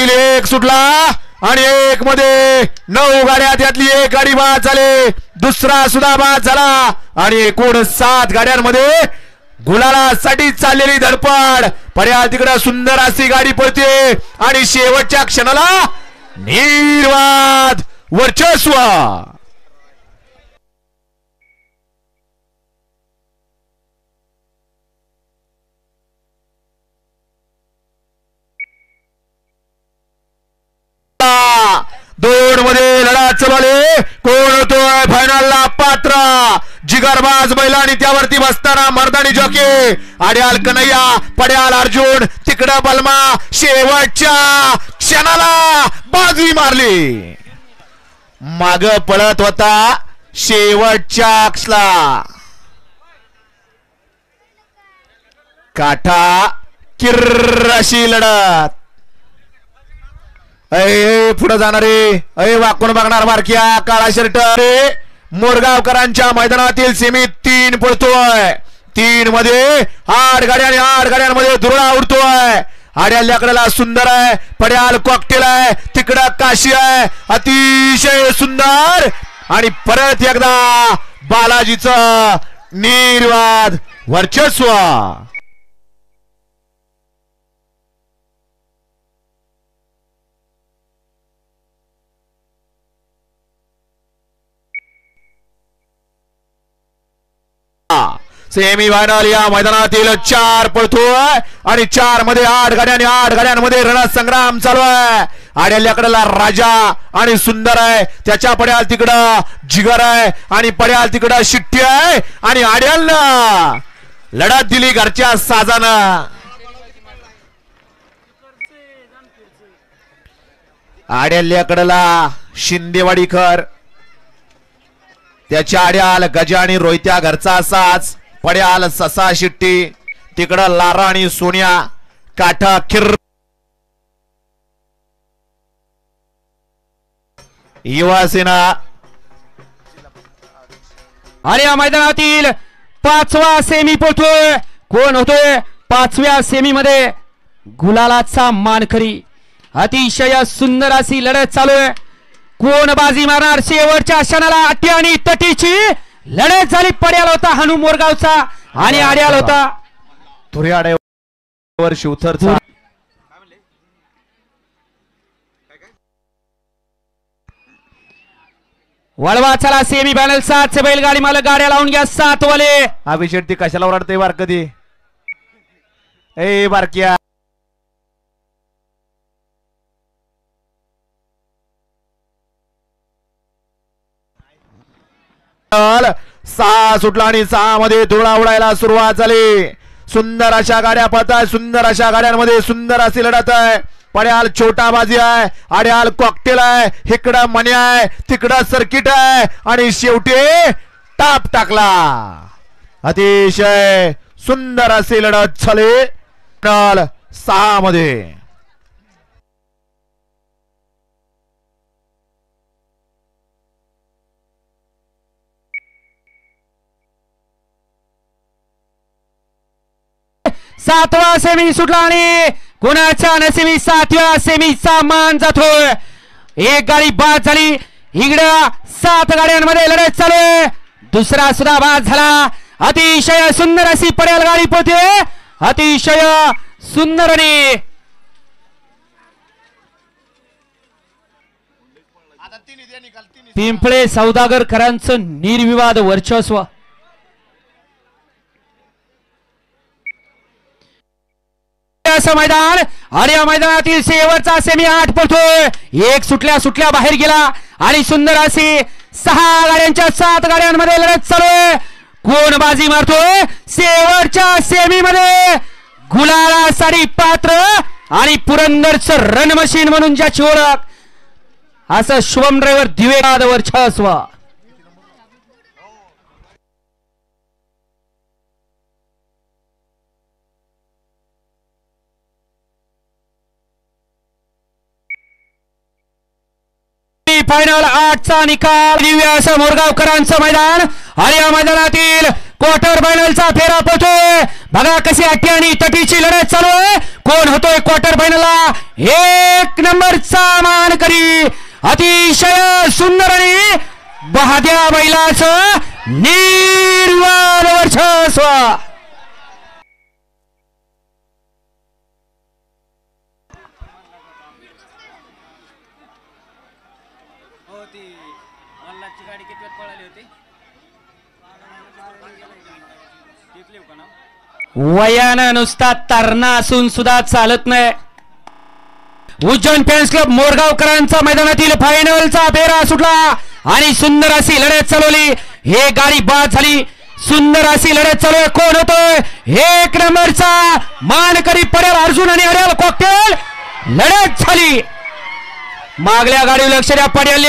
मैदानातील एक सुटला आणि एक मध्ये 9 गाड्या, त्यातली एक गाडी बाद झाली, दुसरा सुद्धा बाद झाला आणि एकूण 7 गाड्यांमध्ये गुलालासाठी चाललेली धडपड. पर्याय तिकडे सुंदर अशी गाडी पळते आणि शेवटच्या क्षणाला निर्वाद वर्चस्व. दोन मध्ये लढा चालू. कोण होतोय फायनलला पात्र? जिगरबाज बैल आणि त्यावरती बसताना मर्दानी जॉकी. आड्याल कन्हैया, पड्याल अर्जुन, तिकडं बलमा. शेवटच्या क्षणाला बाजी मारली. माग पळत होता शेवटच्या क्षणाला. काठा किर्र अशी लढत. अय पुढे जाणारे, अय वाकून बघणार बारक्या काळा शर्ट. मोरगावकरांच्या मैदानातील सेमी 3 पळतोय. 3 मध्ये 8 गाड्या आणि 8 गाड्यांमध्ये दुर्ळा उडतोय. आड्याल्याकडेला सुंदर आहे, पड्याल कॉकटेल आहे, तिकडं काशी आहे. अतिशय सुंदर आणि परत एकदा बालाजीचं निर्वाद वर्चस्व. सेमी फायनल या मैदानातील 4 पळतोय आणि 4 मध्ये 8 गाड्या आणि 8 गाड्यांमध्ये रणसंग्राम चालू आहे. आड्याल्याकडेला राजा आणि सुंदर आहे, त्याच्या पड्याल तिकडं जिगर आहे आणि पड्याल तिकडं शिट्टी आहे आणि आड्याला लढत दिली घरच्या साजानं. आड्याल्याकडेला शिंदेवाडीकर, त्याच्या आड्याल गजा आणि रोहित्या घरचा साज. पड्याल ससा शिट्टी, तिकडं लारा आणि सोनिया. काठा किर्र युवासेना. आणि या मैदानातील 5वा सेमी पोहोचतोय. कोण होतोय 5व्या सेमी मध्ये? गुलालाचा मानकरी. अतिशय सुंदर अशी लढत चालू आहे. कोण बाजी मारणार? शेवटच्या क्षणाला अटी आणि तटीची लढत झाली. पड्याला होता हनु मोरगावचा आणि आड्याला होता तुऱ्याड्यावर शिवथरचा. वळवा चला सेमी फायनल 7 बैलगाडी मालक गाड्या लावून घ्या 7 वाले. अभिषेक ती कशाला ओरडते बार कधी? ए बारक्या सहा सुटला आणि 6 मध्ये धुळा उडायला सुरुवात झाली. सुंदर अशा गाड्या पळताय, सुंदर अशा गाड्यांमध्ये सुंदर अशी लढत आहे. पड्याल छोटा बाजी आहे, आड्याल कॉकटेल आहे, इकडं मणी आहे, तिकडं सर्किट आहे आणि शेवटी टाप टाकला. अतिशय सुंदर अशी लढत झाली 6 मध्ये. सातवा सेमी सुटला आणि कोणाच्या नशिबी 7व्या सेमीचा मान जातोय. एक गाडी बाद झाली. इकडं 7 गाड्यांमध्ये लढत चालू आहे. दुसरा सुद्धा बाद झाला. अतिशय सुंदर अशी पड्याल गाडी पोहते. अतिशय सुंदर आणि पिंपळे सौदागरकरांचं निर्विवाद वर्चस्व. मैदान आणि या मैदानातील शेवटचा सेमी 8 पडतोय. एक सुटल्या बाहेर गेला आणि सुंदर अशी 6 गाड्यांच्या 7 गाड्यांमध्ये लढत चालू आहे. कोण बाजी मारतोय शेवटच्या सेमी मध्ये? गुलालासाठी पात्र आणि पुरंदरचं रन मशीन म्हणून ज्याची ओळख असं शुभम ड्रायव्हर दिवेगाद वर्चस्व. फायनल 8चा निकाल. दिव्यास मोरगावकरांचं मैदान आणि या मैदानातील क्वार्टर फायनलचा फेरा पळतोय. बघा कशी अटी आणि तटीची लढत चालू आहे. कोण होतोय क्वार्टर फायनलला? 1 नंबरचा मानकरी अतिशय सुंदर आणि बहाद्या बैलाचं निर्वाण वर्चस्व. वयानं नुसता तरणा असून सुद्धा चालत नाही. उज्जैन फॅन्स क्लब मोरगावकरांचा मैदानातील फायनलचा फेरा सुटला आणि सुंदर अशी लढत चालवली. हे गाडी बाद झाली. सुंदर अशी लढत चालू आहे. कोण होतोय? 1 नंबरचा मानकरी पडेल अर्जुन आणि हरेल कॉकटेल. लढत झाली. मागल्या गाडीवर लक्ष द्या. पडेल